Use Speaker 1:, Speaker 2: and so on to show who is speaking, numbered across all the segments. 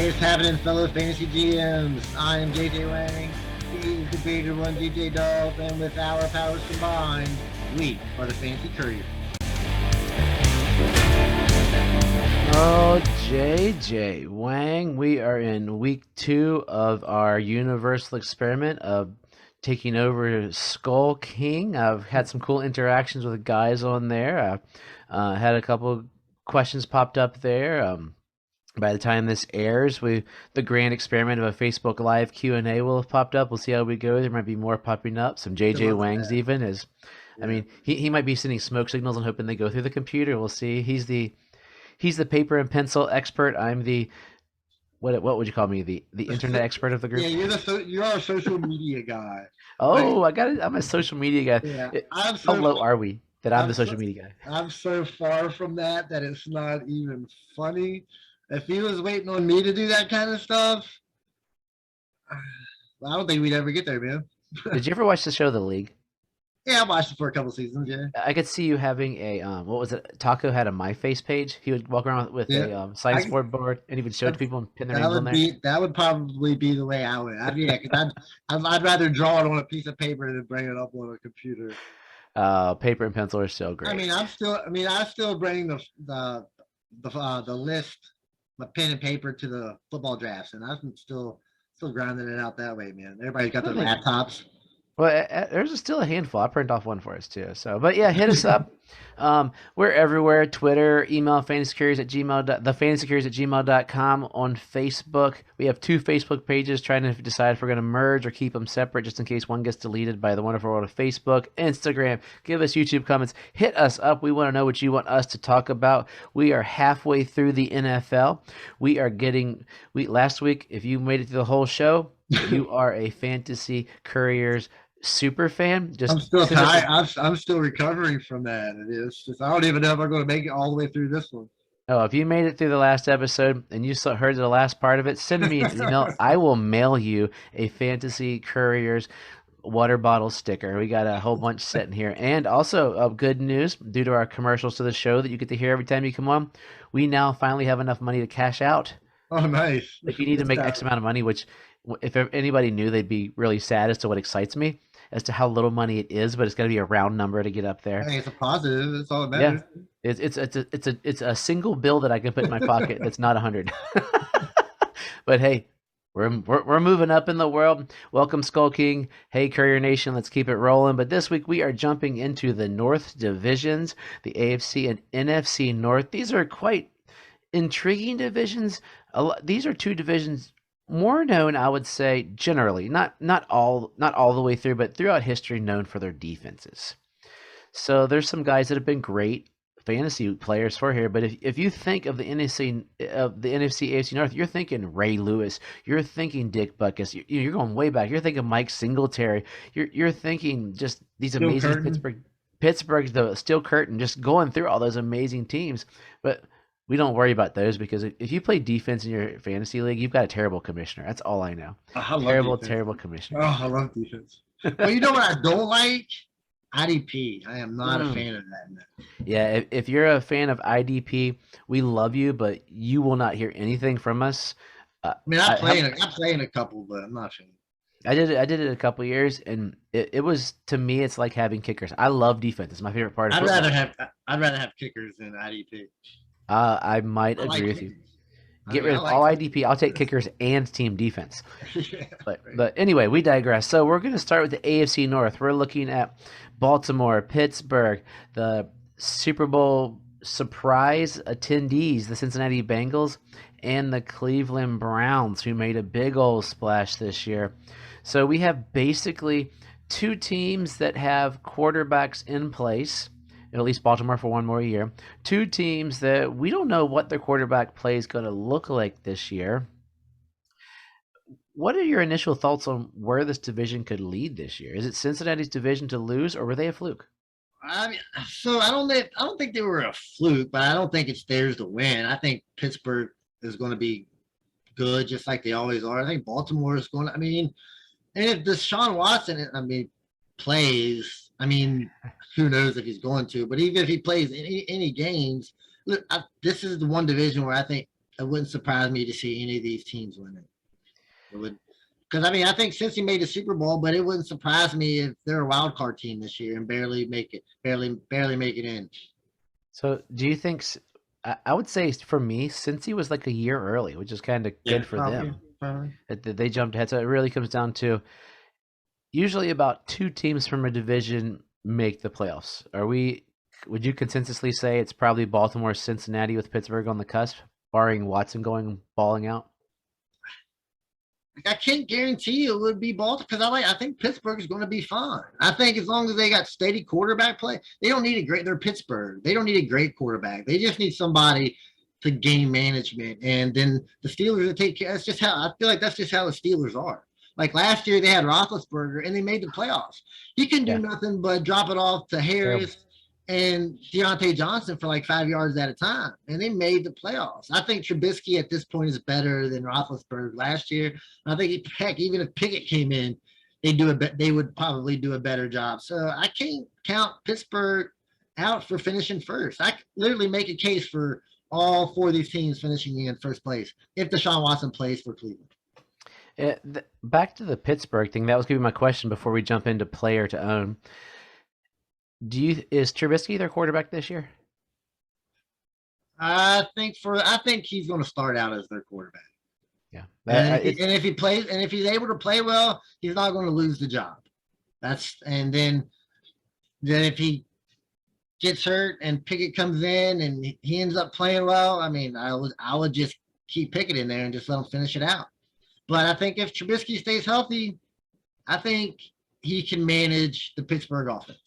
Speaker 1: Hey, it's happening, fellow fantasy GMs. I am JJ Wang. He's the bigger one, DJ Dolph, and with our powers combined, we are the Fantasy Couriers.
Speaker 2: Oh, JJ Wang, we are in week 2 of our universal experiment of taking over Skull King. I've had some cool interactions with the guys on there. I had a couple questions popped up there. By the time this airs, the grand experiment of a Facebook Live Q&A will have popped up. We'll see how we go. There might be more popping up. Some JJ Wangs even is. Yeah. I mean, he might be sending smoke signals and hoping they go through the computer. We'll see. He's the paper and pencil expert. I'm the what would you call me? The internet expert of the group.
Speaker 1: Yeah, you're a social media guy.
Speaker 2: Oh, I got it. I'm a social media guy.
Speaker 1: Yeah,
Speaker 2: how low are we that I'm the social media guy?
Speaker 1: I'm so far from that it's not even funny. If he was waiting on me to do that kind of stuff, I don't think we'd ever get there, man.
Speaker 2: Did you ever watch the show The League?
Speaker 1: Yeah, I watched it for a couple seasons, yeah.
Speaker 2: I could see you having a, what was it? Taco had a MySpace page. He would walk around with a science board and he would show it to people and pin their names on there.
Speaker 1: That would probably be the way I would. I'd rather draw it on a piece of paper than bring it up on a computer.
Speaker 2: Paper and pencil are still great.
Speaker 1: I still bring the list, my pen and paper to the football drafts, and I'm still grinding it out that way, man. Everybody's got their laptops.
Speaker 2: Well, there's still a handful. I printed off one for us too. So, but yeah, hit us up. We're everywhere: Twitter, email, thefantasycouriers@gmail.com, on Facebook. We have 2 Facebook pages, trying to decide if we're going to merge or keep them separate, just in case one gets deleted by the wonderful world of Facebook. Instagram, give us YouTube comments, hit us up. We want to know what you want us to talk about. We are halfway through the NFL. Last week, if you made it through the whole show, you are a Fantasy Couriers super fan.
Speaker 1: I'm still tired. I'm still recovering from that. It's just, I don't even know if I'm going to make it all the way through this one.
Speaker 2: Oh, if you made it through the last episode and you heard the last part of it, send me an email. I will mail you a Fantasy Couriers water bottle sticker. We got a whole bunch sitting here. And also, good news, due to our commercials to the show that you get to hear every time you come on, we now finally have enough money to cash out.
Speaker 1: Oh, nice.
Speaker 2: If you need to make X amount of money, which if anybody knew, they'd be really sad as to what excites me, as to how little money it is, but it's got to be a round number to get up there.
Speaker 1: I think it's a positive. It's all that matters.
Speaker 2: Yeah, it's a single bill that I can put in my pocket that's not 100. But hey, we're moving up in the world. Welcome, Skull King. Hey, Courier Nation, let's keep it rolling. But this week we are jumping into the North divisions, the AFC and NFC North. These are quite intriguing divisions. These are 2 divisions more known, I would say, generally, not all the way through, but throughout history, known for their defenses. So there's some guys that have been great fantasy players for here. But if you think of the NFC AFC North, you're thinking Ray Lewis, you're thinking Dick Butkus, you're going way back. You're thinking Mike Singletary. You're thinking just these amazing Pittsburgh, the Steel Curtain, just going through all those amazing teams. But we don't worry about those, because if you play defense in your fantasy league, you've got a terrible commissioner. That's all I know. Terrible commissioner.
Speaker 1: Oh, I love defense. Well, you know what I don't like? IDP. I am not a fan of that.
Speaker 2: Yeah, if you're a fan of IDP, we love you, but you will not hear anything from us.
Speaker 1: I play in a couple, but I'm not a fan.
Speaker 2: I did it a couple of years, and it was, to me, it's like having kickers. I love defense. It's my favorite part of football.
Speaker 1: I'd rather have kickers than IDP.
Speaker 2: I might agree with you. Get rid of all IDP. I'll take kickers and team defense. But anyway, we digress. So we're going to start with the AFC North. We're looking at Baltimore, Pittsburgh, the Super Bowl surprise attendees, the Cincinnati Bengals, and the Cleveland Browns, who made a big old splash this year. So we have basically 2 teams that have quarterbacks in place, at least Baltimore for one more year. 2 teams that we don't know what their quarterback play is going to look like this year. What are your initial thoughts on where this division could lead this year? Is it Cincinnati's division to lose, or were they a fluke?
Speaker 1: I don't think they were a fluke, but I don't think it's theirs to win. I think Pittsburgh is going to be good, just like they always are. I think Baltimore is going to. And if Deshaun Watson, plays, who knows if he's going to, but even if he plays any games, look, this is the one division where I think it wouldn't surprise me to see any of these teams win it. It would, because I mean, I think since he made the Super Bowl, but it wouldn't surprise me if they're a wild card team this year and barely make it in.
Speaker 2: So, do you think? I would say for me, since he was like a year early, which is kind of
Speaker 1: Yeah,
Speaker 2: good for
Speaker 1: probably.
Speaker 2: them,
Speaker 1: Probably.
Speaker 2: that they jumped ahead. So it really comes down to usually about two teams from a division make the playoffs. Would you consensusly say it's probably Baltimore, Cincinnati with Pittsburgh on the cusp, barring Watson going balling out?
Speaker 1: I can't guarantee it would be Baltimore because I think Pittsburgh is going to be fine. I think as long as they got steady quarterback play, they don't need a great. They're Pittsburgh. They don't need a great quarterback. They just need somebody to game management, and then the Steelers will take care. That's just how I feel like. That's just how the Steelers are. Like last year, they had Roethlisberger and they made the playoffs. He can do
Speaker 2: Yeah.
Speaker 1: nothing but drop it off to
Speaker 2: Terrible.
Speaker 1: Harris and Deontay Johnson for like 5 yards at a time, and they made the playoffs. I think Trubisky at this point is better than Roethlisberger last year. I think heck, even if Pickett came in, they would probably do a better job. So I can't count Pittsburgh out for finishing first. I could literally make a case for all four of these teams finishing in first place if Deshaun Watson plays for Cleveland.
Speaker 2: Back to the Pittsburgh thing. That was going to be my question before we jump into player to own. Is Trubisky their quarterback this year?
Speaker 1: I think he's going to start out as their quarterback.
Speaker 2: Yeah.
Speaker 1: And if he's able to play well, he's not going to lose the job. Then if he gets hurt and Pickett comes in and he ends up playing well, I mean, I would just keep Pickett in there and just let him finish it out. But I think if Trubisky stays healthy, I think he can manage the Pittsburgh offense.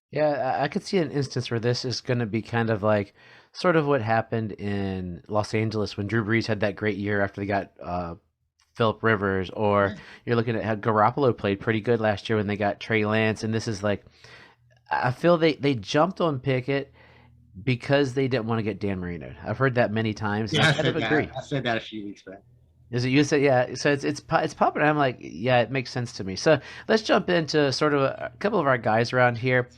Speaker 2: Yeah, I could see an instance where this is going to be kind of like sort of what happened in Los Angeles when Drew Brees had that great year after they got Philip Rivers, or you're looking at how Garoppolo played pretty good last year when they got Trey Lance, and this is like I feel they jumped on Pickett because they didn't want to get Dan Marino. I've heard that many times.
Speaker 1: Yeah,
Speaker 2: I kind of agree.
Speaker 1: I said that a few weeks back.
Speaker 2: Is it you said yeah? So it's popping. I'm like yeah, it makes sense to me. So let's jump into sort of a couple of our guys around here.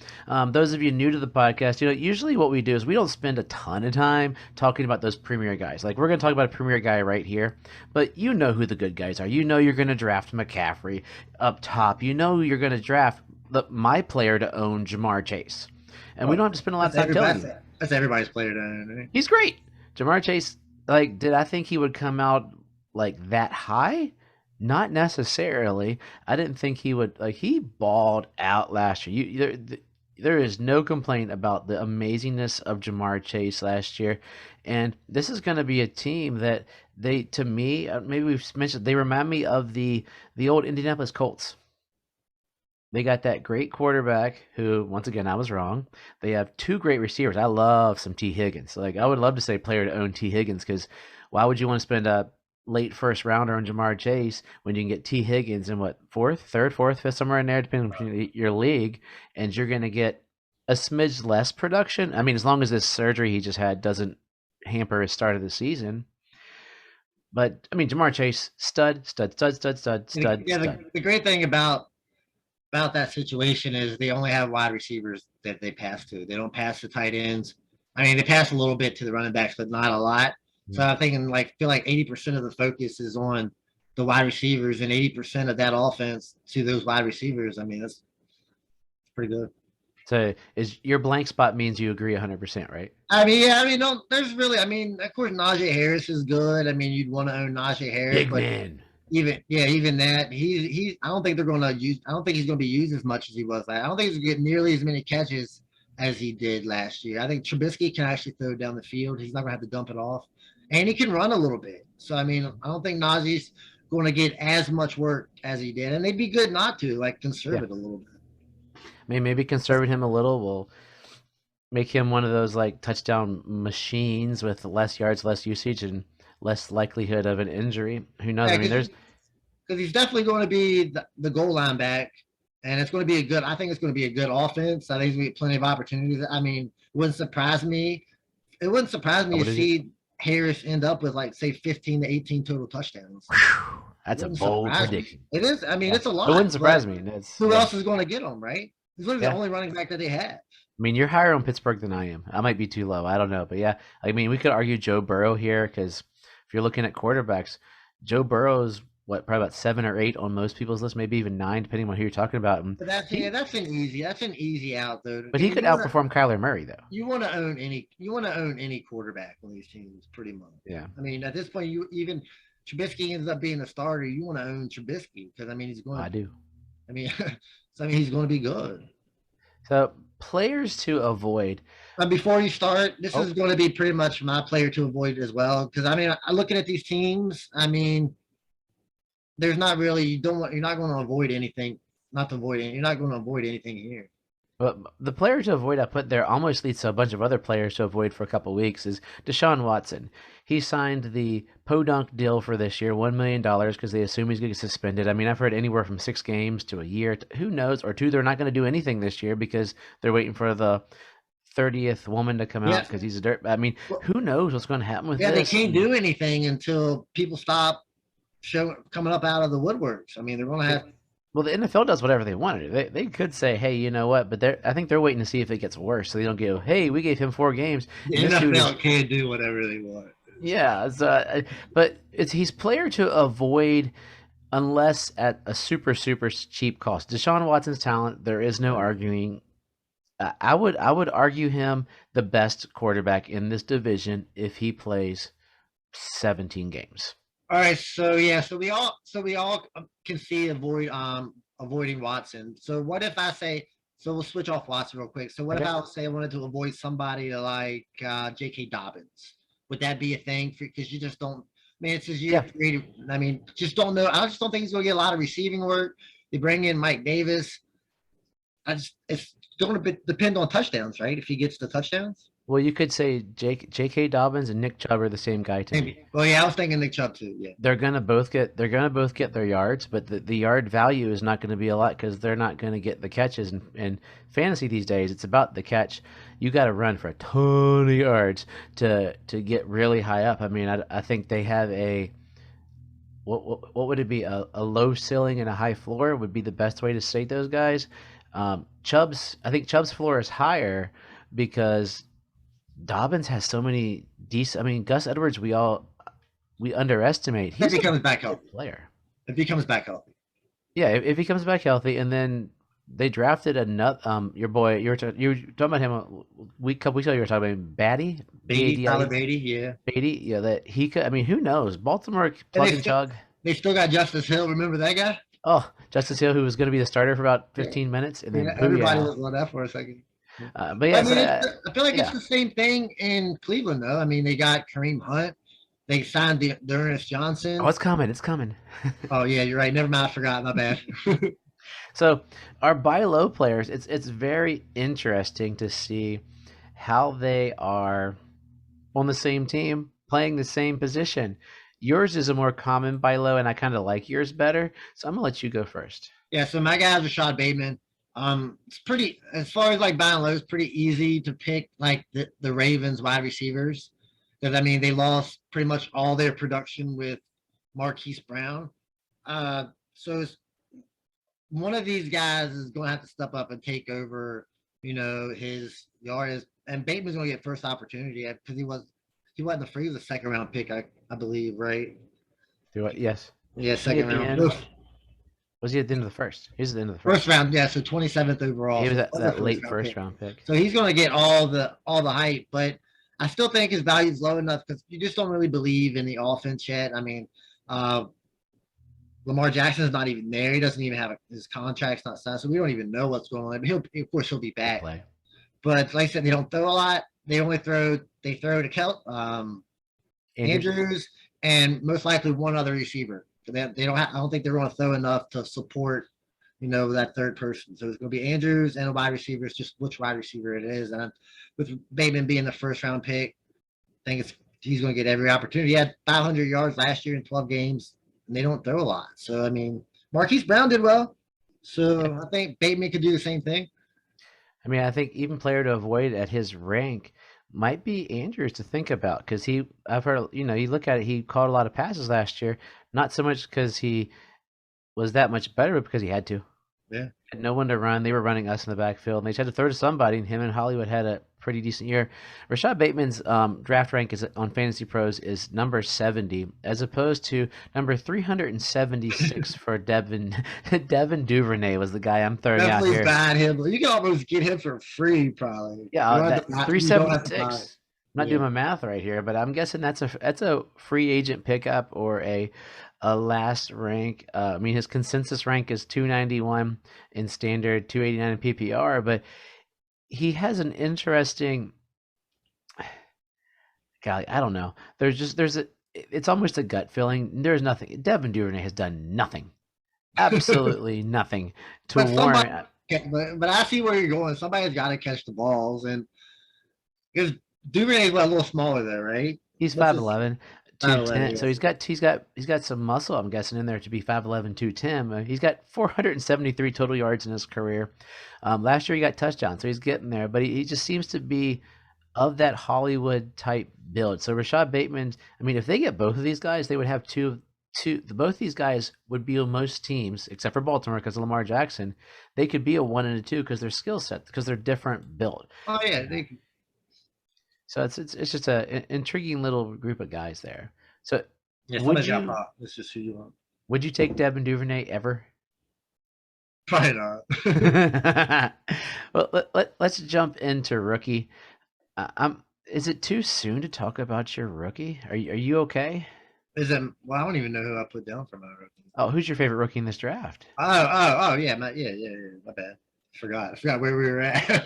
Speaker 2: Those of you new to the podcast, usually what we do is we don't spend a ton of time talking about those premier guys. Like we're going to talk about a premier guy right here, but you know who the good guys are. You know you're going to draft McCaffrey up top. You know you're going to draft my player to own Jamar Chase, and we don't have to spend a lot of time telling you.
Speaker 1: That's everybody's player to own. Right?
Speaker 2: He's great, Jamar Chase. Like, did I think he would come out like that high? Not necessarily. I didn't think he would. Like he balled out last year. There is no complaint about the amazingness of Jamar Chase last year, and this is going to be a team that to me, maybe we've mentioned, they remind me of the old Indianapolis Colts. They got that great quarterback who, once again, I was wrong. They have two great receivers. I love some T. Higgins. Like I would love to say player to own T. Higgins because why would you want to spend a late first rounder on Jamar Chase when you can get T. Higgins in third, fourth, fifth, somewhere in there, depending on your league, and you're going to get a smidge less production. I mean, as long as this surgery he just had doesn't hamper his start of the season. But I mean, Jamar Chase, stud.
Speaker 1: Yeah, the great thing about that situation is they only have wide receivers that they pass to. They don't pass the tight ends. I mean, they pass a little bit to the running backs, but not a lot. So I think feel like 80% of the focus is on the wide receivers and 80% of that offense to those wide receivers. I mean, that's pretty good.
Speaker 2: So is your blank spot means you agree 100%, right?
Speaker 1: I mean, there's really, of course, Najee Harris is good. I mean, you'd want to own Najee Harris.
Speaker 2: Big man.
Speaker 1: Even that, I don't think he's going to be used as much as he was. I don't think he's going to get nearly as many catches as he did last year. I think Trubisky can actually throw it down the field. He's not going to have to dump it off. And he can run a little bit. So, I mean, I don't think Najee's going to get as much work as he did. And they'd be good not to, conserve it a little bit.
Speaker 2: I mean, maybe conserve him a little will make him one of those, touchdown machines with less yards, less usage, and less likelihood of an injury. Who knows?
Speaker 1: Yeah,
Speaker 2: I mean,
Speaker 1: because he's definitely going to be the goal line back. And it's going to be I think it's going to be a good offense. I think there's going to be plenty of opportunities. I mean, it wouldn't surprise me to see Harris end up with say 15 to 18 total touchdowns.
Speaker 2: That's a bold prediction.
Speaker 1: It is. I mean, it's a lot.
Speaker 2: It wouldn't surprise me.
Speaker 1: Who else is going to get them, right? He's literally the
Speaker 2: Yeah.
Speaker 1: only running back that they have.
Speaker 2: I mean, you're higher on Pittsburgh than I am. I might be too low. I don't know. But yeah, I mean, we could argue Joe Burrow here because if you're looking at quarterbacks, Joe Burrow is what, probably about 7 or 8 on most people's list, maybe even 9, depending on who you're talking about. And
Speaker 1: But that's
Speaker 2: he,
Speaker 1: that's an easy out though.
Speaker 2: but he could outperform Kyler Murray though.
Speaker 1: You want to own any quarterback on these teams pretty much.
Speaker 2: Yeah.
Speaker 1: I mean, at this point, you even Trubisky ends up being a starter. You want to own Trubisky because I mean he's going.
Speaker 2: I do.
Speaker 1: I mean, so I mean he's going to be good.
Speaker 2: So players to avoid.
Speaker 1: But before you start, this
Speaker 2: Oh.
Speaker 1: is going to be pretty much my player to avoid as well. Because I mean, looking at these teams, I mean, there's not really you're not going to avoid anything. Not to avoid it. You're not going to avoid anything here.
Speaker 2: But the player to avoid I put there almost leads to a bunch of other players to avoid for a couple weeks is Deshaun Watson. He signed the podunk deal for this year, $1 million, because they assume he's going to get suspended. I mean, I've heard anywhere from 6 games to a year. Who knows? Or 2, they're not going to do anything this year because they're waiting for the 30th woman to come out because he's a dirt. I mean, who knows what's going to happen with this?
Speaker 1: Yeah, they can't do anything until people stop coming up out of the woodworks. I mean, they're going to have.
Speaker 2: Well, the NFL does whatever they want to do. They could say, hey, you know what? But I think they're waiting to see if it gets worse, so they don't go, hey, we gave him 4 games.
Speaker 1: The NFL can't do whatever they want.
Speaker 2: Yeah, but he's player to avoid unless at a super cheap cost. Deshaun Watson's talent, there is no arguing. I would argue him the best quarterback in this division if he plays 17 games.
Speaker 1: All right, so yeah, so we all can see avoiding Watson. So what if I say, so we'll switch off Watson real quick. So what if I would say I wanted to avoid somebody like J.K. Dobbins? Would that be a thing? Because you just don't. I mean, it's his year. Yeah. I mean, just don't know. I just don't think he's going to get a lot of receiving work. They bring in Mike Davis. It's going to depend on touchdowns, right? If he gets the touchdowns.
Speaker 2: Well, you could say J.K. Dobbins and Nick Chubb are the same guy to me.
Speaker 1: Well, yeah, I was thinking Nick Chubb too. Yeah,
Speaker 2: they're gonna both get their yards, but the yard value is not going to be a lot because they're not going to get the catches. And fantasy these days, it's about the catch. You got to run for a ton of yards to get really high up. I mean, I think they have a what would it be, a low ceiling and a high floor would be the best way to state those guys. I think Chubb's floor is higher because Dobbins has so many decent. I mean, Gus Edwards, we underestimate.
Speaker 1: He's if he comes back healthy,
Speaker 2: player.
Speaker 1: If he comes back healthy,
Speaker 2: yeah. If he comes back healthy, and then they drafted another. Your boy, you were talking about him a couple weeks ago. You were talking about
Speaker 1: Beatty, Tyler Beatty, yeah.
Speaker 2: Beatty, yeah. That he could. I mean, who knows? Baltimore plug and chug.
Speaker 1: They still got Justice Hill. Remember that guy?
Speaker 2: Oh, Justice Hill, who was going to be the starter for about 15 minutes, and then
Speaker 1: everybody was on that for a second.
Speaker 2: But yeah,
Speaker 1: I feel like it's the same thing in Cleveland, though. I mean, they got Kareem Hunt. They signed D'Ernest Johnson.
Speaker 2: Oh, it's coming. It's coming.
Speaker 1: Oh, yeah, you're right. Never mind. I forgot. My bad.
Speaker 2: So our buy low players, it's very interesting to see how they are on the same team, playing the same position. Yours is a more common buy low, and I kind of like yours better. So I'm going to let you go first.
Speaker 1: Yeah, so my guy is Rashad Bateman. It's pretty, as far as like buying low, it's pretty easy to pick like the Ravens wide receivers because I mean they lost pretty much all their production with Marquise Brown. So it's, one of these guys is going to have to step up and take over, his yard. And Bateman's going to get first opportunity because he wasn't free of the second round pick, I believe, right?
Speaker 2: Yes.
Speaker 1: Yeah, second round.
Speaker 2: Was he at the end of the first? He was at the end of the first
Speaker 1: round, yeah. So 27th overall.
Speaker 2: He was that late first round pick.
Speaker 1: So he's going to get all the hype, but I still think his value is low enough because you just don't really believe in the offense yet. I mean, Lamar Jackson's not even there. He doesn't even have his contract's not signed, so we don't even know what's going on. But of course, he'll be back. But like I said, they don't throw a lot. They only throw to Andrews, and most likely one other receiver. They don't. I don't think they're going to throw enough to support, that third person. So it's going to be Andrews and a wide receiver. It's just which wide receiver it is. And with Bateman being the first round pick, I think he's going to get every opportunity. He had 500 yards last year in 12 games, and they don't throw a lot. So I mean, Marquise Brown did well. So I think Bateman could do the same thing.
Speaker 2: I mean, I think even player to avoid at his rank might be Andrews to think about because I've heard, you look at it, he caught a lot of passes last year, not so much because he was that much better, but because he had to.
Speaker 1: Yeah.
Speaker 2: had no one to run. They were running us in the backfield, and they tried to throw to somebody, and him and Hollywood had a pretty decent year. Rashad Bateman's draft rank is on Fantasy Pros is number 70, as opposed to number 376 for Devin. Devin Duvernay was the guy I'm throwing out
Speaker 1: Definitely
Speaker 2: here.
Speaker 1: bad him. You can almost get him for free, probably.
Speaker 2: Yeah,
Speaker 1: You don't have
Speaker 2: that
Speaker 1: to buy- you don't have to buy.
Speaker 2: 376. I'm not
Speaker 1: Yeah.
Speaker 2: doing my math right here, but I'm guessing that's a free agent pickup or a last rank. I mean, his consensus rank is 291 in standard, 289 in PPR, but he has an interesting. Golly, I don't know. It's almost a gut feeling. There's nothing. Devin Duvernay has done nothing, absolutely nothing to
Speaker 1: But somebody,
Speaker 2: warrant.
Speaker 1: but I see where you're going. Somebody's got to catch the balls, and because Duvernay's a little smaller there, right?
Speaker 2: He's
Speaker 1: What's his
Speaker 2: 5'11",
Speaker 1: 5'11",
Speaker 2: 210. So he's got some muscle, I'm guessing, in there to be 5'11", 210. He's got 473 total yards in his career. Last year he got touchdowns, so he's getting there. But he just seems to be of that Hollywood type build. So Rashad Bateman, I mean, if they get both of these guys, they would have two. Both these guys would be on most teams, except for Baltimore because of Lamar Jackson. They could be a 1 and a 2 because their skill set, because they're different build.
Speaker 1: Oh yeah,
Speaker 2: So it's just an intriguing little group of guys there. So
Speaker 1: yeah.
Speaker 2: would
Speaker 1: Somebody drop
Speaker 2: you
Speaker 1: off. That's just who you want.
Speaker 2: would you take Devin Duvernay ever?
Speaker 1: Probably not.
Speaker 2: Well, let's jump into rookie. Is it too soon to talk about your rookie? Are you okay?
Speaker 1: Is it? Well, I don't even know who I put down for my rookie.
Speaker 2: Oh, who's your favorite rookie in this draft?
Speaker 1: Yeah, yeah. My bad. I forgot where we were at.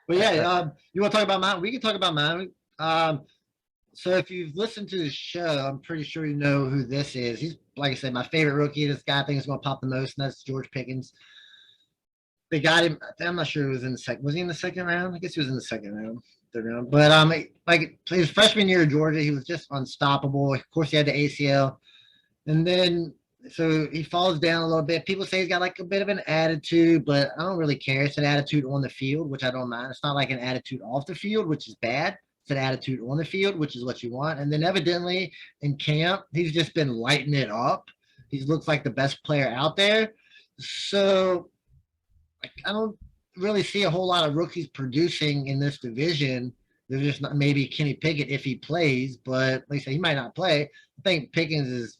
Speaker 1: But yeah, you want to talk about mine? We can talk about mine. So if you've listened to the show, I'm pretty sure you know who this is. He's, like I said, my favorite rookie. This guy I think is going to pop the most, and that's George Pickens. They got him. I'm not sure he was in the second. Was he in the second round? I guess he was in the second round, third round. But like his freshman year at Georgia, he was just unstoppable. Of course, he had the ACL, and then so he falls down a little bit. People say he's got like a bit of an attitude, but I don't really care. It's an attitude on the field, which I don't mind. It's not like an attitude off the field, which is bad. It's an attitude on the field, which is what you want. And then evidently in camp, he's just been lighting it up. He looks like the best player out there. So I don't really see a whole lot of rookies producing in this division. There's just not, maybe Kenny Pickett if he plays, but like I say, he might not play. I think Pickens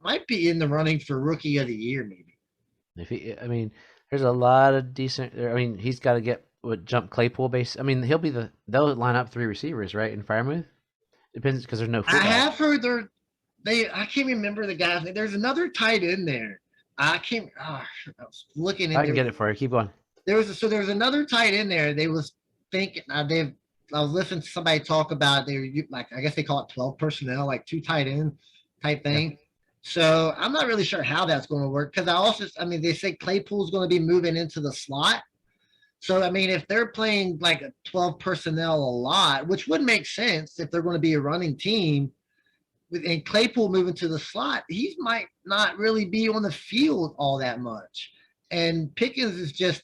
Speaker 1: might be in the running for rookie of the year, maybe.
Speaker 2: I mean, there's a lot of decent. I mean, he's got to get jump Claypool base. I mean, they'll line up 3 receivers, right? In Firemouth, depends because there's no.
Speaker 1: I have heard I can't remember the guys. There's another tight end there. I was looking.
Speaker 2: I can get it for you. Keep going.
Speaker 1: There was another tight end there. They was thinking. I was listening to somebody talk about I guess they call it 12 personnel, like 2 tight end type thing. Yeah. So I'm not really sure how that's going to work because they say Claypool's going to be moving into the slot. So, I mean, if they're playing like a 12 personnel a lot, which would make sense if they're going to be a running team, and Claypool moving to the slot, he might not really be on the field all that much. And Pickens is just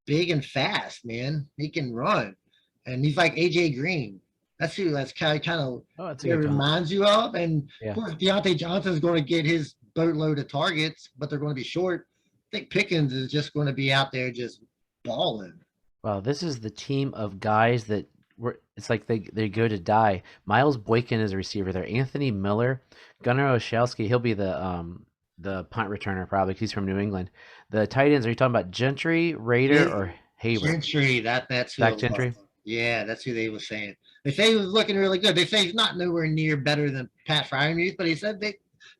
Speaker 1: big and fast, man. He can run. And he's like A.J. Green. That's who that's kind of it reminds you of. And of course, Deontay Johnson's going to get his boatload of targets, but they're going to be short. I think Pickens is just going to be out there just balling.
Speaker 2: Well, this is the team of guys that it's like they go to die. Miles Boykin is a receiver there. Anthony Miller, Gunnar Olszewski, he'll be the punt returner probably because he's from New England. The tight ends, are you talking about Gentry, Rader, or Hayward?
Speaker 1: Gentry, that's who.
Speaker 2: Zach Gentry?
Speaker 1: Yeah, that's who they were saying. They say he was looking really good. They say he's not nowhere near better than Pat Freiermuth, but he said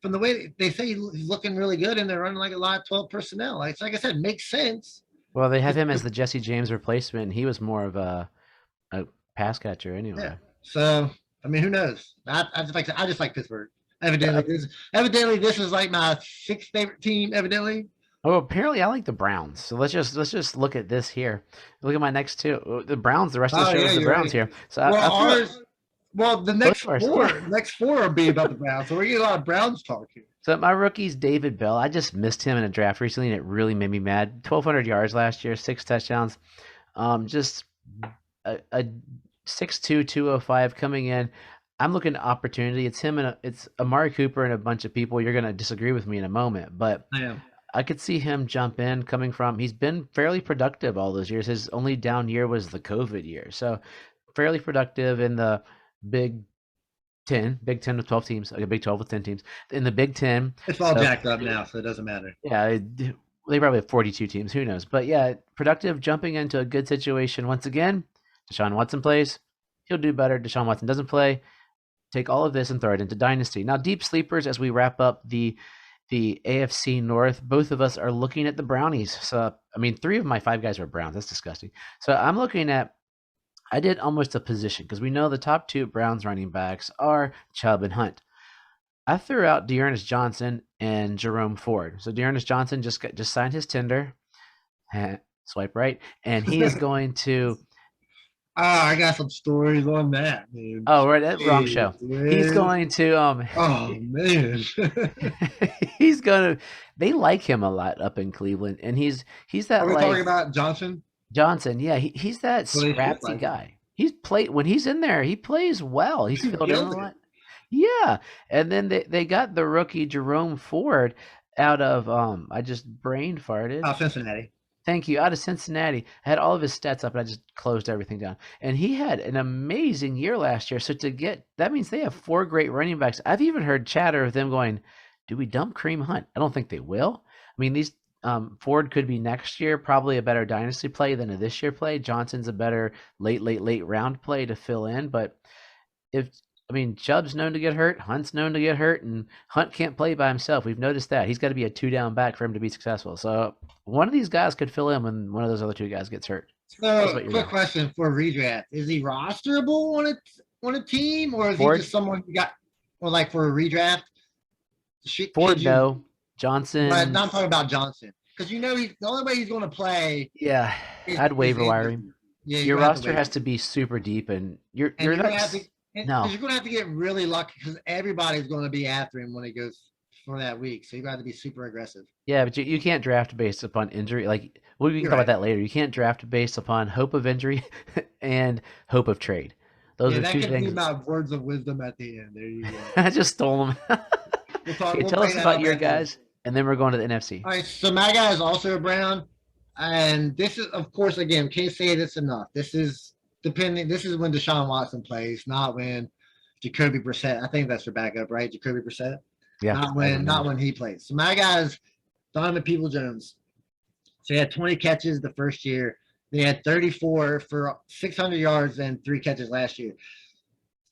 Speaker 1: from the way they say he's looking really good, and they're running like a lot of 12 personnel. Like I said, makes sense.
Speaker 2: Well, they have him as the Jesse James replacement, and he was more of a pass catcher anyway.
Speaker 1: Yeah. So, I mean, who knows? I just like Pittsburgh. Evidently, this is like my 6th favorite team. Evidently.
Speaker 2: Oh, apparently I like the Browns. So let's just look at this here. Look at my next 2. The Browns. The rest of the show is the Browns here. So
Speaker 1: the next four are being about the Browns. So we're getting a lot of Browns talk here.
Speaker 2: So my rookie's David Bell. I just missed him in a draft recently, and it really made me mad. 1,200 yards last year, 6 touchdowns. Just a 6'2", 205 coming in. I'm looking at opportunity. It's him and it's Amari Cooper and a bunch of people. You're going to disagree with me in a moment, but I could see him jump in coming from. He's been fairly productive all those years. His only down year was the COVID year, so fairly productive in the Big Ten, Big Ten with 12 teams, like a Big 12 with 10 teams in the Big Ten.
Speaker 1: It's all
Speaker 2: So
Speaker 1: jacked up now, so it doesn't matter.
Speaker 2: yeah, they probably have 42 teams. Who knows? But yeah, productive, jumping into a good situation once again. Deshaun Watson plays, he'll do better. Deshaun Watson doesn't play. Take all of this and throw it into Dynasty. Now, deep sleepers, as we wrap up the AFC North, both of us are looking at the Brownies. So, I mean, 3 of my 5 guys are Browns. That's disgusting. So I'm looking at, I did almost a position because we know the top 2 Browns running backs are Chubb and Hunt. I threw out Dearness Johnson and Jerome Ford. So Dearness Johnson just signed his tender. Swipe right. And he is going to.
Speaker 1: Oh, I got some stories on that, man.
Speaker 2: Oh, right, that wrong show.
Speaker 1: Man.
Speaker 2: He's going to.
Speaker 1: Oh man.
Speaker 2: He's going to. They like him a lot up in Cleveland, and he's that.
Speaker 1: Are we
Speaker 2: like
Speaker 1: talking about Johnson?
Speaker 2: Johnson? Yeah, he's that scrappy
Speaker 1: like
Speaker 2: guy. He's played when he's in there. He plays well. He's filled in a lot.
Speaker 1: it.
Speaker 2: Yeah, and then they got the rookie Jerome Ford out of I just brain farted.
Speaker 1: Oh, Cincinnati.
Speaker 2: Thank you. Out of Cincinnati. I had all of his stats up and I just closed everything down. And he had an amazing year last year. So that means they have 4 great running backs. I've even heard chatter of them going, do we dump Kareem Hunt? I don't think they will. I mean, these Ford could be next year, probably a better dynasty play than a this year play. Johnson's a better late round play to fill in. But Chubb's known to get hurt. Hunt's known to get hurt, and Hunt can't play by himself. We've noticed that. He's got to be a 2-down back for him to be successful. So one of these guys could fill in when one of those other 2 guys gets hurt.
Speaker 1: So, quick question for redraft: is he rosterable on a team, or is Ford? He just someone you got? Well, like for a redraft,
Speaker 2: Ford, no. Johnson.
Speaker 1: But not talking about Johnson because the only way he's going to play.
Speaker 2: Yeah, I'd waiver wire him. Yeah, your roster has to be super deep, and you're not. No,
Speaker 1: you're going to have to get really lucky because everybody's going to be after him when he goes for that week. So you got to be super aggressive.
Speaker 2: Yeah, but you can't draft based upon injury. Like we can talk about that later. You can't draft based upon hope of injury and hope of trade. Those are 2 things. That could be
Speaker 1: about words of wisdom at the end. There you go.
Speaker 2: I just stole them. Tell us about your guys, and then we're going to the NFC.
Speaker 1: All right, so my guy is also a Brown, and this is, of course, again, can't say this enough. This is when Deshaun Watson plays, not when Jacoby Brissett. I think that's your backup, right? Jacoby Brissett.
Speaker 2: Yeah.
Speaker 1: Not when he plays. So my guy is Donovan Peoples-Jones. So he had 20 catches the first year. They had 34 for 600 yards and 3 catches last year.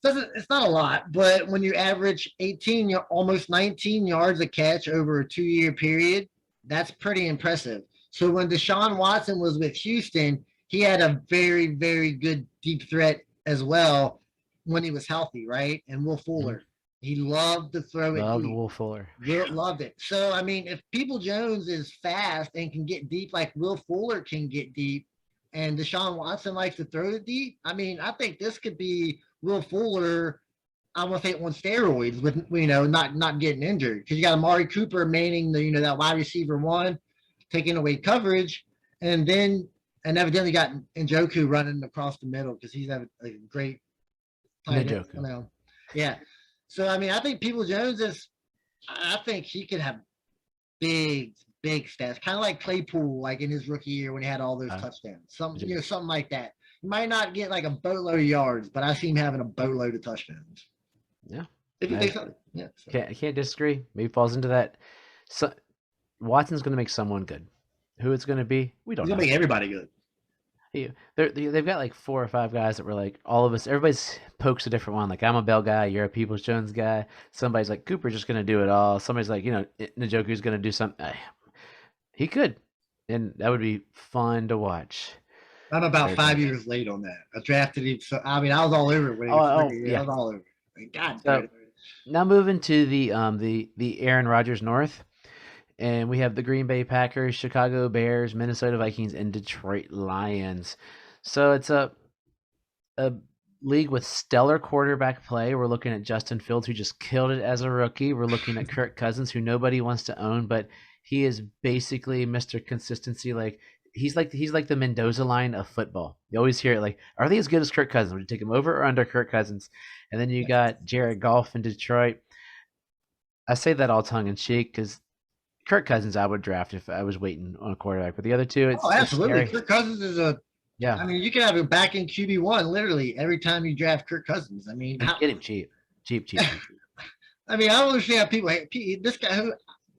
Speaker 1: It's not a lot, but when you average 18, almost 19 yards a catch over a 2-year period, that's pretty impressive. So when Deshaun Watson was with Houston, he had a very, very good deep threat as well when he was healthy, right? And Will Fuller. He loved to throw it.
Speaker 2: Loved Will Fuller.
Speaker 1: Loved it. So, I mean, if Peoples-Jones is fast and can get deep like Will Fuller can get deep, and Deshaun Watson likes to throw it deep, I mean, I think this could be Will Fuller, I want to say on steroids with, not getting injured. Because you got Amari Cooper manning that wide receiver 1, taking away coverage, and evidently got Njoku running across the middle because he's a great tight end. Yeah. So, I mean, I think Peoples-Jones I think he could have big stats, kind of like Claypool, like in his rookie year when he had all those touchdowns. Something like that. He might not get like a boatload of yards, but I see him having a boatload of touchdowns.
Speaker 2: Yeah.
Speaker 1: If you think so. Yeah. So.
Speaker 2: I can't disagree. Maybe falls into that. So, Watson's going to make someone good. Who it's going to be, we don't know.
Speaker 1: He's going to make everybody good.
Speaker 2: They've got like 4 or 5 guys that were like all of us. Everybody's pokes a different one. Like I'm a Bell guy, you're a Peoples-Jones guy. Somebody's like Cooper's just going to do it all. Somebody's like Njoku's going to do something. He could, and that would be fun to watch.
Speaker 1: I'm about 5 years late on that. I drafted him. So I mean, I was all over it when he was I was all over it. God damn it.
Speaker 2: Now moving to the Aaron Rodgers North. And we have the Green Bay Packers, Chicago Bears, Minnesota Vikings, and Detroit Lions. So it's a league with stellar quarterback play. We're looking at Justin Fields, who just killed it as a rookie. We're looking at Kirk Cousins, who nobody wants to own, but he is basically Mr. Consistency. Like he's like the Mendoza line of football. You always hear it like, are they as good as Kirk Cousins? Would you take him over or under Kirk Cousins? And then you got Jared Goff in Detroit. I say that all tongue in cheek because Kirk Cousins I would draft if I was waiting on a quarterback, but the other two,
Speaker 1: Oh,
Speaker 2: it's
Speaker 1: absolutely.
Speaker 2: scary.
Speaker 1: Kirk Cousins is
Speaker 2: Yeah,
Speaker 1: I mean, you can have him back in QB1 literally every time you draft Kirk Cousins. I mean,
Speaker 2: and get him cheap, cheap, cheap, cheap, cheap.
Speaker 1: I mean, I don't understand how people hate this guy.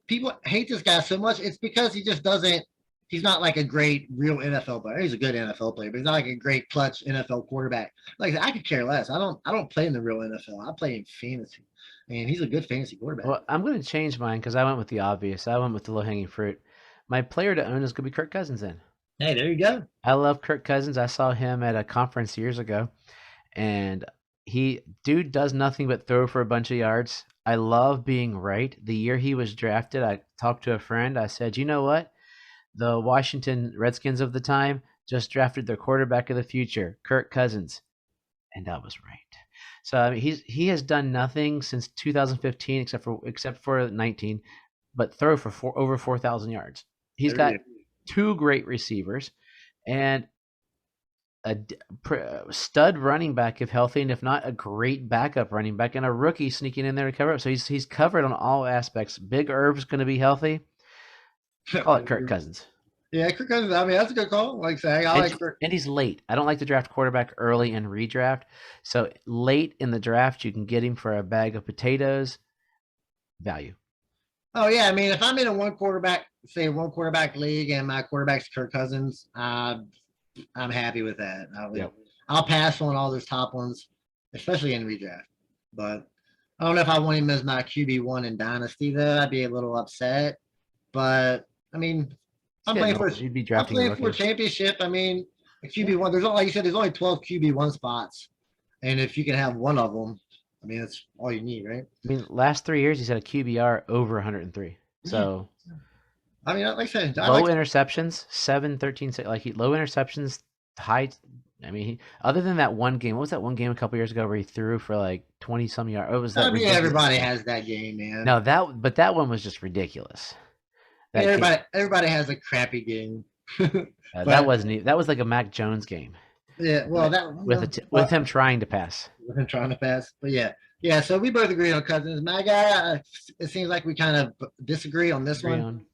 Speaker 1: People hate this guy so much. It's because he just doesn't. He's not like a great real NFL player. He's a good NFL player, but he's not like a great clutch NFL quarterback. Like I could care less. I don't play in the real NFL. I play in fantasy. I mean, he's a good fantasy quarterback.
Speaker 2: Well, I'm going to change mine because I went with the obvious. I went with the low hanging fruit. My player to own is going to be Kirk Cousins. Then
Speaker 1: Hey, there you go.
Speaker 2: I love Kirk Cousins. I saw him at a conference years ago, and he dude does nothing but throw for a bunch of yards. I love being right. The year he was drafted, I talked to a friend. I said, you know what? The Washington Redskins of the time just drafted their quarterback of the future, Kirk Cousins, and I was right. So I mean, he has done nothing since 2015 except for 19, but throw for over 4,000 yards. He's
Speaker 1: There
Speaker 2: got
Speaker 1: you
Speaker 2: two great receivers and a stud running back if healthy, and if not, a great backup running back and a rookie sneaking in there to cover up. So he's covered on all aspects. Big Irv's going to be healthy. Call it Kirk
Speaker 1: go.
Speaker 2: Cousins.
Speaker 1: Yeah, Kirk Cousins. I mean, that's a good call. Like saying, I like Kirk.
Speaker 2: And he's late. I don't like to draft quarterback early and redraft. So late in the draft, you can get him for a bag of potatoes. Value.
Speaker 1: Oh yeah, I mean, if I'm in a one quarterback league, and my quarterback's Kirk Cousins, I'm happy with that.
Speaker 2: Yep.
Speaker 1: I'll pass on all those top ones, especially in redraft. But I don't know if I want him as my QB1 in Dynasty though. I'd be a little upset. But I mean, I'm playing for
Speaker 2: You'd be
Speaker 1: I'm
Speaker 2: drafting
Speaker 1: playing for a
Speaker 2: rookies.
Speaker 1: championship. I mean, a QB1. There's only, like you said, there's only 12 QB1 spots, and if you can have one of them, I mean, that's all you need, right?
Speaker 2: I mean, last 3 years, he's had a QBR over 103. So
Speaker 1: I mean, like I said,
Speaker 2: low interceptions, 7, 13, low interceptions, high. I mean, other than that one game, what was that one game a couple years ago where he threw for like 20 some yards? It was that
Speaker 1: I mean, everybody has that game, man.
Speaker 2: No, that one was just ridiculous.
Speaker 1: Everybody has a crappy game.
Speaker 2: That wasn't. That was like a Mac Jones game.
Speaker 1: Yeah, well,
Speaker 2: with him trying to pass.
Speaker 1: With him trying to pass, but yeah. So we both agree on Cousins. My guy, it seems like we kind of disagree on this one.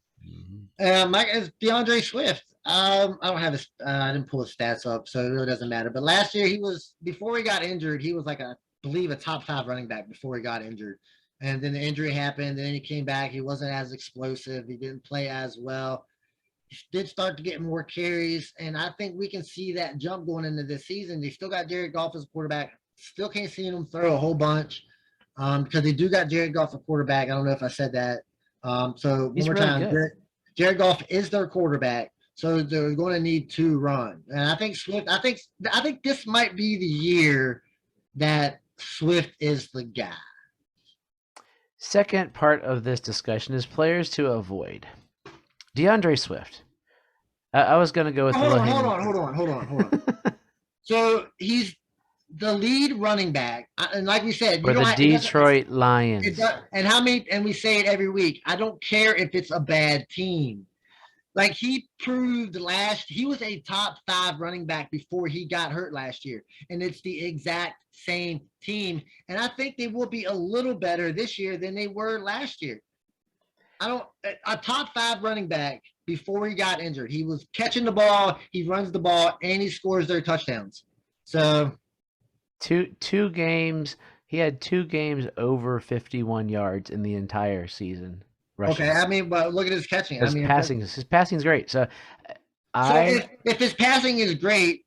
Speaker 1: Mike is DeAndre Swift. I don't have his. I didn't pull his stats up, so it really doesn't matter. But last year, before he got injured, he was like I believe a top 5 running back before he got injured. And then the injury happened. Then he came back. He wasn't as explosive. He didn't play as well. He did start to get more carries, and I think we can see that jump going into this season. They still got Jared Goff as quarterback. Still can't see him throw a whole bunch because they do got Jared Goff a quarterback. I don't know if I said that. So
Speaker 2: He's
Speaker 1: one more
Speaker 2: really
Speaker 1: time,
Speaker 2: good.
Speaker 1: Jared Goff is their quarterback, so they're going to need to run. And I think Swift. I think this might be the year that Swift is the guy.
Speaker 2: Second part of this discussion is players to avoid. DeAndre Swift. I was going to go with
Speaker 1: hold on. So he's the lead running back, and like we said,
Speaker 2: for the Detroit Lions.
Speaker 1: And how many? And we say it every week. I don't care if it's a bad team. Like he proved he was a top 5 running back before he got hurt last year, and it's the exact same team. And I think they will be a little better this year than they were last year. A top 5 running back before he got injured. He was catching the ball, he runs the ball, and he scores their touchdowns. So
Speaker 2: two games. He had 2 games over 51 yards in the entire season. Rushing.
Speaker 1: Okay, I mean, but look at his catching.
Speaker 2: His passing is great. So
Speaker 1: if his passing is great,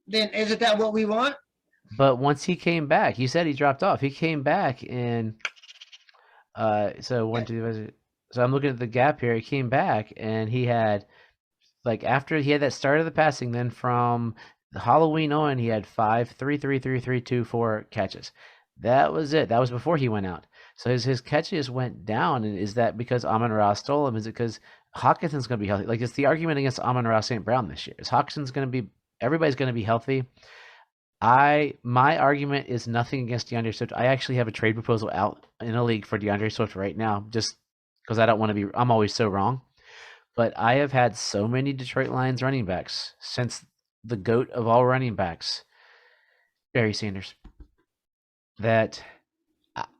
Speaker 1: then isn't that what we want?
Speaker 2: But once he came back, you said he dropped off. He came back and so I'm looking at the gap here. He came back and he had after he had that start of the passing, then from Halloween on, he had 5, 3, 3, 3, 3, 2, 4 catches. That was it. That was before he went out. So his catches went down. And is that because Amon-Ra stole him? Is it because Hawkinson's going to be healthy? It's the argument against Amon-Ra St. Brown this year. Is Hawkinson's going to be? Everybody's going to be healthy. My argument is nothing against DeAndre Swift. I actually have a trade proposal out in a league for DeAndre Swift right now, just because I don't want to be. I'm always so wrong. But I have had so many Detroit Lions running backs since the GOAT of all running backs, Barry Sanders, that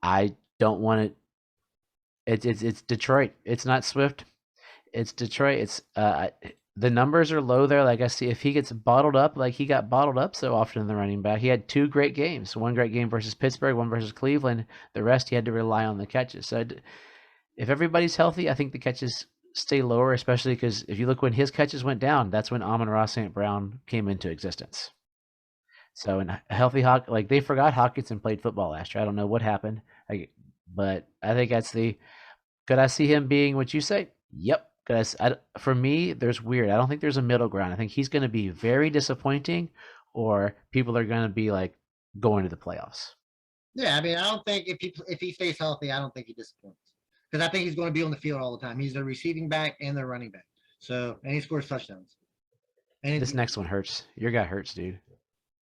Speaker 2: I don't want to It's Detroit. It's not Swift. It's Detroit. It's the numbers are low there. Like I see, if he gets bottled up, like he got bottled up so often in the running back, he had two great games. One great game versus Pittsburgh, one versus Cleveland. The rest he had to rely on the catches. So if everybody's healthy, I think the catches stay lower, especially because if you look when his catches went down, that's when Amon-Ra St. Brown came into existence. So in a healthy Hawk, like they forgot Hawkinson played football last year. I don't know what happened, but I think that's the. Could I see him being what you say? Yep. Because for me, there's weird. I don't think there's a middle ground. I think he's going to be very disappointing, or people are going to be like going to the playoffs.
Speaker 1: Yeah, I mean, I don't think if he stays healthy, I don't think he disappoints because I think he's going to be on the field all the time. He's their receiving back and their running back. So and he scores touchdowns. And
Speaker 2: This next one hurts. Your guy hurts, dude.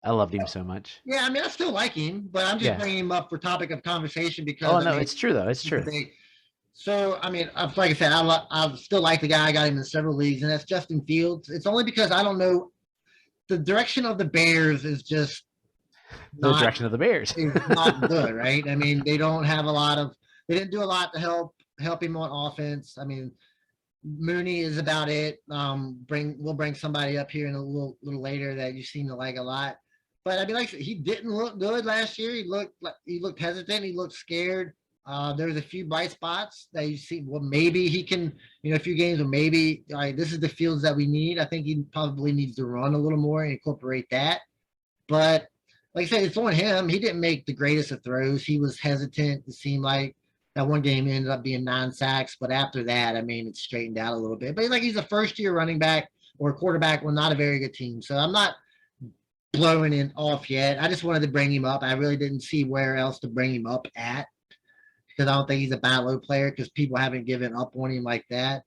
Speaker 2: I loved him so much.
Speaker 1: Yeah, I mean, I still like him, but I'm just bringing him up for topic of conversation because.
Speaker 2: Oh no, it's true though. It's true.
Speaker 1: So I mean, like I said, I still like the guy. I got him in several leagues, and that's Justin Fields. It's only because I don't know the direction of the Bears is just
Speaker 2: the direction of the Bears
Speaker 1: is not good, right? I mean, they don't have a lot of. They didn't do a lot to help him on offense. I mean, Mooney is about it. We'll bring somebody up here in a little later that you seem to like a lot. But I mean, like he didn't look good last year. He looked hesitant. He looked scared. There's a few bright spots that you see. Well, maybe he can, a few games where maybe all right, this is the Fields that we need. I think he probably needs to run a little more and incorporate that. But like I said, it's on him. He didn't make the greatest of throws. He was hesitant. It seemed like that one game ended up being 9 sacks. But after that, I mean, it straightened out a little bit. But he's a first-year running back or quarterback on not a very good team. So I'm not blowing it off yet. I just wanted to bring him up. I really didn't see where else to bring him up at because I don't think he's a bad low player because people haven't given up on him like that.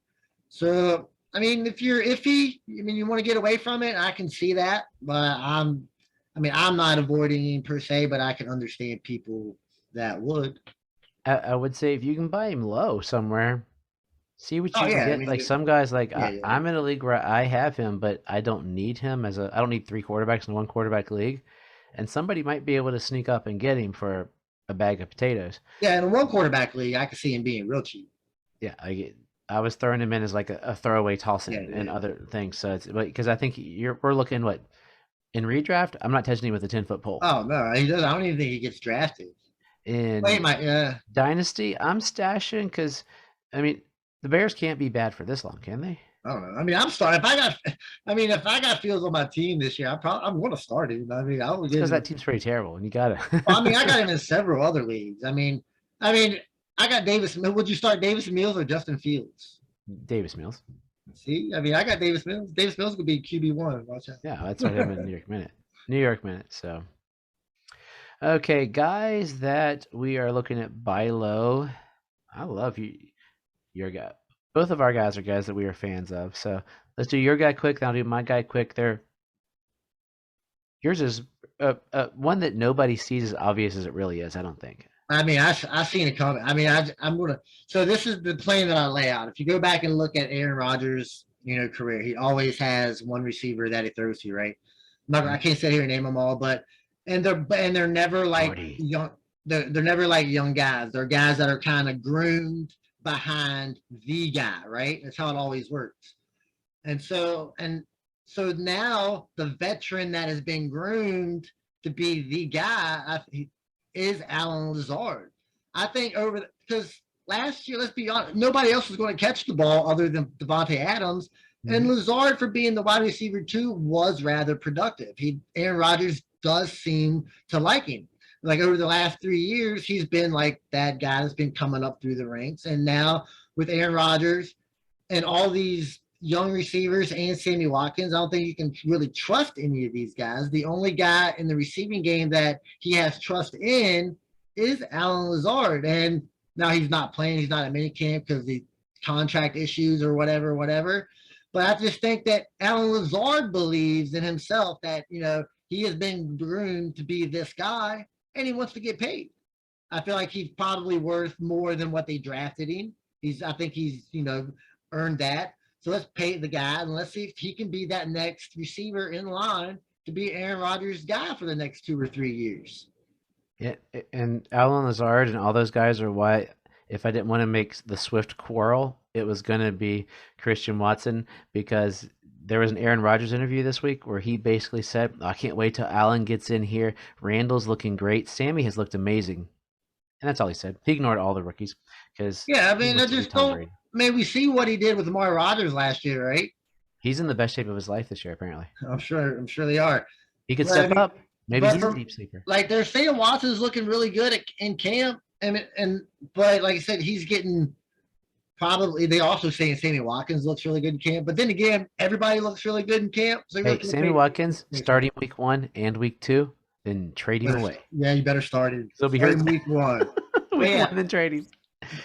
Speaker 1: So, I mean, if you're iffy, you want to get away from it, I can see that. But I'm not avoiding him per se, but I can understand people that would.
Speaker 2: I would say if you can buy him low somewhere, see what you can get. Like some guys, I'm in a league where I have him, but I don't need him I don't need 3 quarterbacks in one quarterback league. And somebody might be able to sneak up and get him for a bag of potatoes.
Speaker 1: Yeah, in a one quarterback league, I could see him being real cheap.
Speaker 2: Yeah, I was throwing him in as like a throwaway toss and other things. So it's because I think we're looking in redraft. I'm not touching him with a 10-foot pole.
Speaker 1: Oh no, he does. I don't even think he gets drafted.
Speaker 2: In Dynasty, I'm stashing because the Bears can't be bad for this long, can they?
Speaker 1: I don't know. I mean, I'm starting. If I got Fields on my team this year, I'm going to start him.
Speaker 2: Because that team's pretty terrible, and you got it.
Speaker 1: I got him in several other leagues. I got Davis. Would you start Davis Mills or Justin Fields?
Speaker 2: Davis Mills.
Speaker 1: See, I got Davis Mills. Davis Mills could be QB1. Watch out.
Speaker 2: Yeah, that's what him in New York Minute. New York Minute. So, okay, guys, that we are looking at buy low. I love your guy. Both of our guys are guys that we are fans of. So let's do your guy quick. Then I'll do my guy quick. Yours is one that nobody sees as obvious as it really is. I don't think.
Speaker 1: I've seen it coming. I'm gonna. So this is the plan that I lay out. If you go back and look at Aaron Rodgers, career, he always has one receiver that he throws to, right? I can't sit here and name them all, but they're never like young. They're never like young guys. They're guys that are kind of groomed behind the guy, right? That's how it always works. And so now the veteran that has been groomed to be the guy is Allen Lazard. I think because last year, let's be honest, nobody else was going to catch the ball other than Devontae Adams. Mm-hmm. And Lazard, for being the wide receiver too, was rather productive. Aaron Rodgers does seem to like him. Like over the last 3 years, he's been like that guy that's been coming up through the ranks. And now with Aaron Rodgers and all these young receivers and Sammy Watkins, I don't think you can really trust any of these guys. The only guy in the receiving game that he has trust in is Allen Lazard. And now he's not playing. He's not at minicamp because of the contract issues or whatever. But I just think that Allen Lazard believes in himself that, he has been groomed to be this guy. And he wants to get paid. I feel like he's probably worth more than what they drafted him. I think he's earned that. So let's pay the guy and let's see if he can be that next receiver in line to be Aaron Rodgers' guy for the next 2 or 3 years.
Speaker 2: Yeah, and Allen Lazard and all those guys are why if I didn't want to make the Swift quarrel, it was going to be Christian Watson, because there was an Aaron Rodgers interview this week where he basically said, I can't wait till Allen gets in here. Randall's looking great. Sammy has looked amazing. And that's all he said. He ignored all the rookies because
Speaker 1: Yeah, I
Speaker 2: he
Speaker 1: mean, I
Speaker 2: wants to be
Speaker 1: just
Speaker 2: Tom
Speaker 1: don't.
Speaker 2: Brady.
Speaker 1: I mean, we see what he did with Amari Rodgers last year, right?
Speaker 2: He's in the best shape of his life this year, apparently.
Speaker 1: I'm sure. I'm sure they are.
Speaker 2: He could
Speaker 1: But I
Speaker 2: step
Speaker 1: mean,
Speaker 2: up. Maybe
Speaker 1: but
Speaker 2: he's a
Speaker 1: from
Speaker 2: deep sleeper.
Speaker 1: like they're saying Watson's looking really good in camp, and but like I said, he's getting probably. They also saying Sammy Watkins looks really good in camp, but then again, everybody looks really good in camp. So
Speaker 2: Hey, Sammy Watkins starting week 1 and week 2, then trade him away.
Speaker 1: Yeah, you better start it.
Speaker 2: He'll be
Speaker 1: Start
Speaker 2: hurt
Speaker 1: in week 1.
Speaker 2: week 1, then trade him.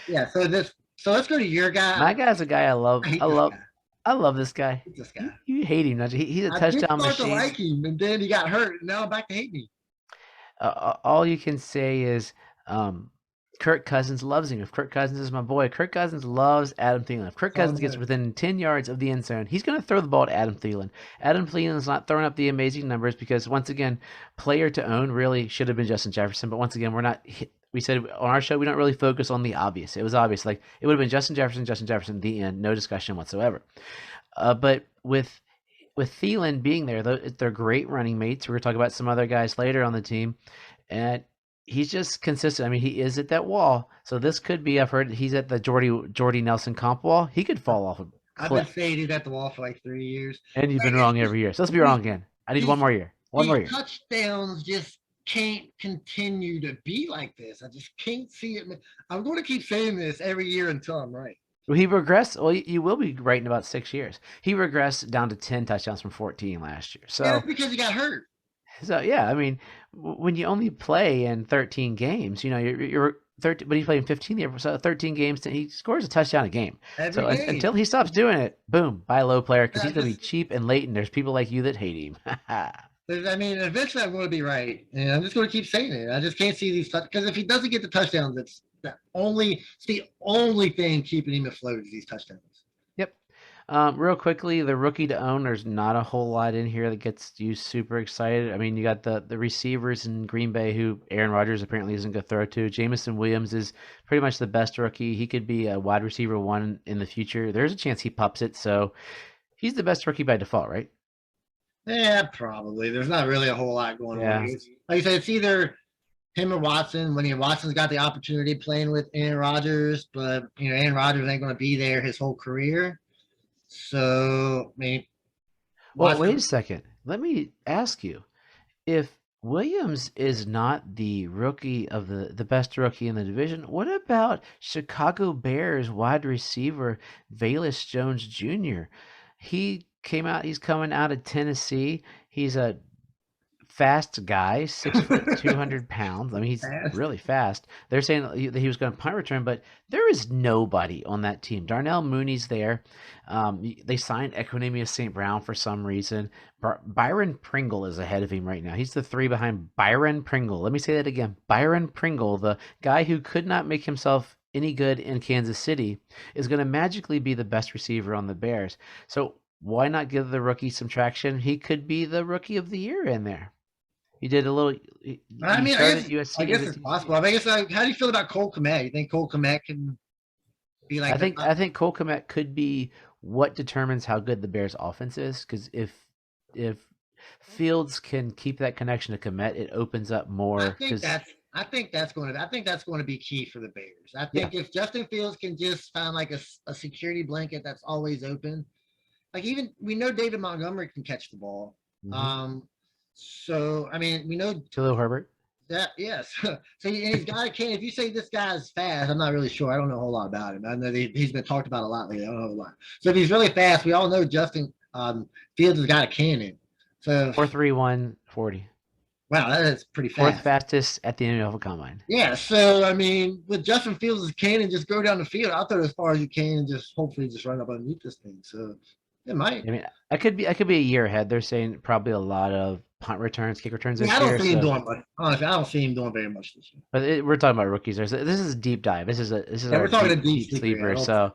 Speaker 1: Yeah. So let's go to your guy.
Speaker 2: My guy's a guy I love. I love this guy.
Speaker 1: This guy.
Speaker 2: You hate him, don't you? He's a touchdown machine.
Speaker 1: I did start to like him, and then he got hurt, and now I'm back to hate me.
Speaker 2: All you can say is Kirk Cousins loves him. If Kirk Cousins is my boy, Kirk Cousins loves Adam Thielen. If Kirk Cousins gets within 10 yards of the end zone, he's going to throw the ball to Adam Thielen. Adam Thielen is not throwing up the amazing numbers because, once again, player to own really should have been Justin Jefferson. But once again, we said on our show we don't really focus on the obvious. It was obvious. Like, it would have been Justin Jefferson, the end, no discussion whatsoever. But with Thielen being there, they're great running mates. We're going to talk about some other guys later on the team. And he's just consistent. I mean, he is at that wall. So this could be, I've heard he's at the Jordy Nelson comp wall. He could fall off a cliff.
Speaker 1: I've been saying he's at the wall for like 3 years.
Speaker 2: And you've been wrong every year. So let's be wrong again. I need one more year. One more year.
Speaker 1: Touchdowns just can't continue to be like this. I just can't see it. I'm going to keep saying this every year until I'm right.
Speaker 2: Well, he regressed. Well, you will be right in about 6 years. He regressed down to 10 touchdowns from 14 last year. So
Speaker 1: that's because he got hurt.
Speaker 2: So yeah, I mean, when you only play in 13 games, you're 13, but he played in 15 years, so 13 games, he scores a touchdown a game.
Speaker 1: Every game.
Speaker 2: Until he stops doing it, boom, buy a low player because he's gonna be cheap and late, and there's people like you that hate him.
Speaker 1: I mean, eventually I'm going to be right, and I'm just going to keep saying it. I just can't see these because if he doesn't get the touchdowns, it's the only thing keeping him afloat is these touchdowns.
Speaker 2: Yep. Real quickly, the rookie to own, there's not a whole lot in here that gets you super excited. I mean, you got the receivers in Green Bay who Aaron Rodgers apparently isn't going to throw to. Jameson Williams is pretty much the best rookie. He could be a wide receiver 1 in the future. There's a chance he pops it, so he's the best rookie by default, right?
Speaker 1: Yeah, probably. There's not really a whole lot going on. Like I said, it's either him or Watson. Watson's got the opportunity playing with Aaron Rodgers, but Aaron Rodgers ain't going to be there his whole career. So, I mean,
Speaker 2: well, wait a second. Let me ask you, if Williams is not the rookie of the best rookie in the division, what about Chicago Bears wide receiver Velus Jones Jr.? He's coming out of Tennessee. He's a fast guy, 6 foot, 200 pounds. I mean, he's really fast. They're saying that he was going to punt return, but there is nobody on that team. Darnell Mooney's there. They signed Equanimeous St. Brown for some reason. Byron Pringle is ahead of him right now. He's the 3 behind Byron Pringle. Let me say that again. Byron Pringle, the guy who could not make himself any good in Kansas City, is going to magically be the best receiver on the Bears. So why not give the rookie some traction? He could be the rookie of the year in there. He did a little.
Speaker 1: I guess it's possible. I guess how do you feel about Cole Kmet? You think Cole Kmet can be like?
Speaker 2: I think Cole Kmet could be what determines how good the Bears' offense is. Because if Fields can keep that connection to Kmet, it opens up more.
Speaker 1: I think that's going to be key for the Bears. I think if Justin Fields can just find like a security blanket that's always open, like even we know David Montgomery can catch the ball. Mm-hmm. So I mean, we know
Speaker 2: Khalil Herbert.
Speaker 1: Yes. So he's got a can. If you say this guy's fast, I'm not really sure. I don't know a whole lot about him. I know he's been talked about a lot lately. I don't know a lot. So if he's really fast, we all know Justin Fields has got a cannon. So
Speaker 2: 4.31 40.
Speaker 1: Wow, that is pretty fast.
Speaker 2: 4th fastest at the NFL Combine.
Speaker 1: Yeah. So I mean, with Justin Fields' cannon, just go down the field. I'll throw it as far as you can and just hopefully just run up underneath this thing. So it might.
Speaker 2: I mean, I could be a year ahead. They're saying probably a lot of punt returns, kick returns this year.
Speaker 1: I don't see him doing much. Honestly, I don't see him doing very much this year.
Speaker 2: But we're talking about rookies. This is a deep dive. This is
Speaker 1: we're talking a deep sleeper.
Speaker 2: So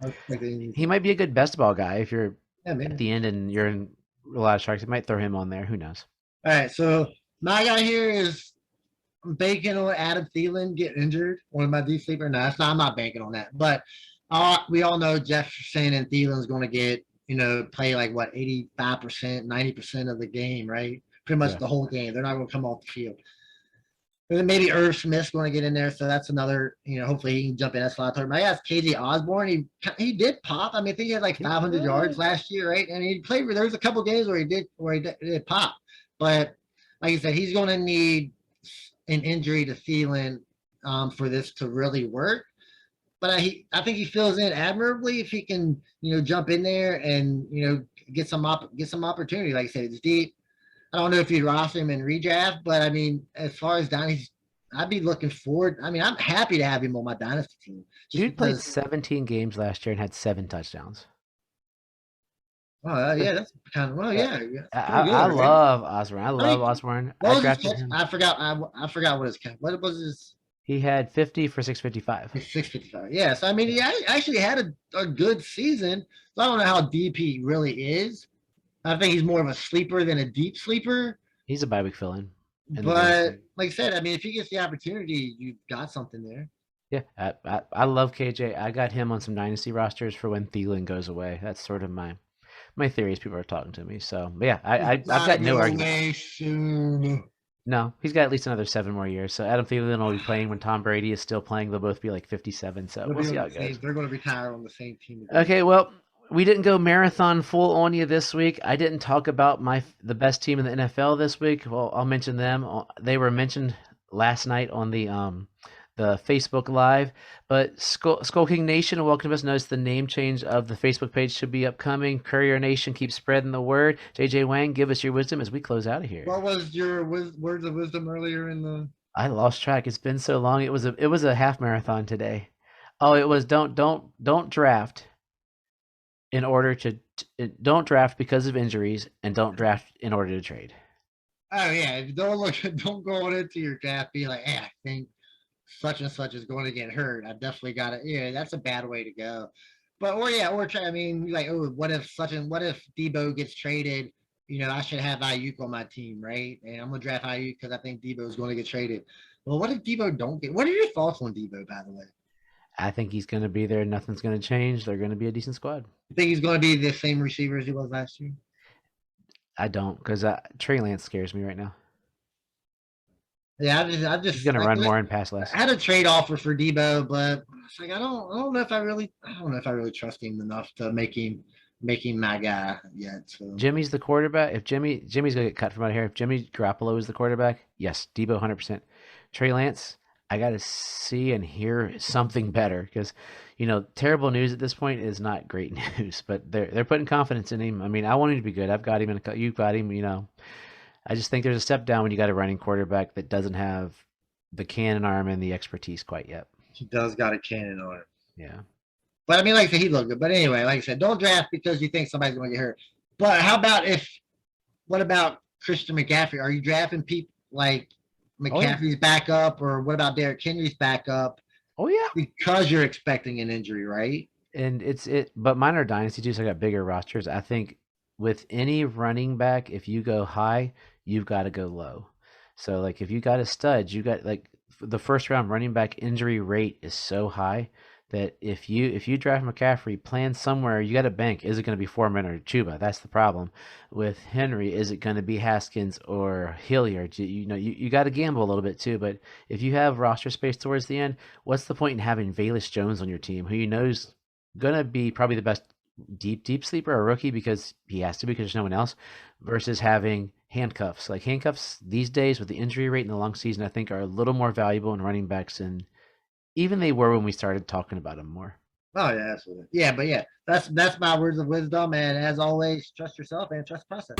Speaker 2: he might be a good best ball guy if you're at the end and you're in a lot of sharks. It might throw him on there. Who knows?
Speaker 1: All right. So my guy here is banking on Adam Thielen getting injured, one of my deep sleeper. No, that's not. I'm not banking on that. But we all know Jefferson and Thielen's going to get play like what 85%, 90% of the game, right? Pretty much
Speaker 2: Yeah.
Speaker 1: the whole game. They're not going to come off the field. And then maybe Irv Smith's going to get in there, so that's another. Hopefully he can jump in that slot. But I asked KJ Osborne. He did pop. I mean, I think he had like 500 yards last year, right? And he played. There was a couple games where he did pop, but like I said, he's going to need an injury to Thielen for this to really work. But I think he fills in admirably if he can, jump in there and get some opportunity. Like I said, it's deep. I don't know if you'd roster him in redraft, but I mean, as far as Dynasty, I'd be looking forward. I mean, I'm happy to have him on my Dynasty team.
Speaker 2: Dude played 17 games last year and had 7 touchdowns.
Speaker 1: Oh yeah, that's kind of yeah.
Speaker 2: I love Osborne. I love Osborne. I drafted him.
Speaker 1: I forgot what his what was his.
Speaker 2: He had 50 for 655.
Speaker 1: 655. Yeah, so I mean, he actually had a good season. So I don't know how deep he really is. I think he's more of a sleeper than a deep sleeper.
Speaker 2: He's a bye week fill-in.
Speaker 1: But like I said, I mean, if he gets the opportunity, you've got something there.
Speaker 2: Yeah, I love KJ. I got him on some dynasty rosters for when Thielen goes away. That's sort of my theories. People are talking to me. So yeah, I've got no argument.
Speaker 1: Soon.
Speaker 2: No, he's got at least another 7 more years. So Adam Thielen will be playing when Tom Brady is still playing. They'll both be like 57. So we'll see how it goes.
Speaker 1: They're going to retire on the same team.
Speaker 2: Okay, well, we didn't go marathon full on you this week. I didn't talk about the best team in the NFL this week. Well, I'll mention them. They were mentioned last night on the Facebook Live. But Skull King Nation, welcome to us. Notice the name change of the Facebook page should be upcoming. Courier Nation, keep spreading the word. JJ Wang, give us your wisdom as we close out of here.
Speaker 1: What was your words of wisdom earlier in the?
Speaker 2: I lost track. It's been so long. It was a half marathon today. Oh, it was don't draft in order to don't draft because of injuries, and don't draft in order to trade.
Speaker 1: Oh yeah, don't go into your draft be like, hey, I think such and such is going to get hurt. I definitely got it. Yeah, that's a bad way to go. But I mean, like, oh, what if Debo gets traded? I should have Ayuk on my team, right? And I'm gonna draft Ayuk because I think Debo is going to get traded. Well, what if Debo don't get? What are your thoughts on Debo, by the way?
Speaker 2: I think he's going to be there. Nothing's going to change. They're going to be a decent squad.
Speaker 1: You think he's going to be the same receiver as he was last year?
Speaker 2: I don't, because Trey Lance scares me right now.
Speaker 1: Yeah, I just
Speaker 2: he's going to run more and pass less.
Speaker 1: I had a trade offer for Debo, but it's like I don't know if I really trust him enough to make him my guy yet. So.
Speaker 2: Jimmy's the quarterback. If Jimmy's going to get cut from out here, if Jimmy Garoppolo is the quarterback, yes, Debo 100%. Trey Lance, I got to see and hear something better because, terrible news at this point is not great news, but they're putting confidence in him. I mean, I want him to be good. I've got him, and you've got him, I just think there's a step down when you got a running quarterback that doesn't have the cannon arm and the expertise quite yet.
Speaker 1: He does got a cannon arm.
Speaker 2: Yeah.
Speaker 1: But I mean, like I said, he looked good. But anyway, like I said, don't draft because you think somebody's going to get hurt. But what about Christian McCaffrey? Are you drafting people like McCaffrey's backup, or what about Derrick Henry's backup?
Speaker 2: Oh yeah,
Speaker 1: because you're expecting an injury, right?
Speaker 2: And but mine are dynasty too, so I got bigger rosters. I think with any running back, if you go high, you've got to go low. So like if you got a stud, you got like the first round running back injury rate is so high that if you draft McCaffrey, plan somewhere, you got to bank. Is it going to be Foreman or Chuba? That's the problem. With Henry, is it going to be Haskins or Hilliard? You got to gamble a little bit too. But if you have roster space towards the end, what's the point in having Velus Jones on your team, who you know is going to be probably the best deep sleeper or rookie because he has to be because there's no one else, versus having handcuffs. Like handcuffs these days with the injury rate in the long season, I think are a little more valuable in running backs and even they were when we started talking about them more.
Speaker 1: Oh yeah, absolutely. Yeah, but yeah, that's my words of wisdom. And as always, trust yourself and trust the process.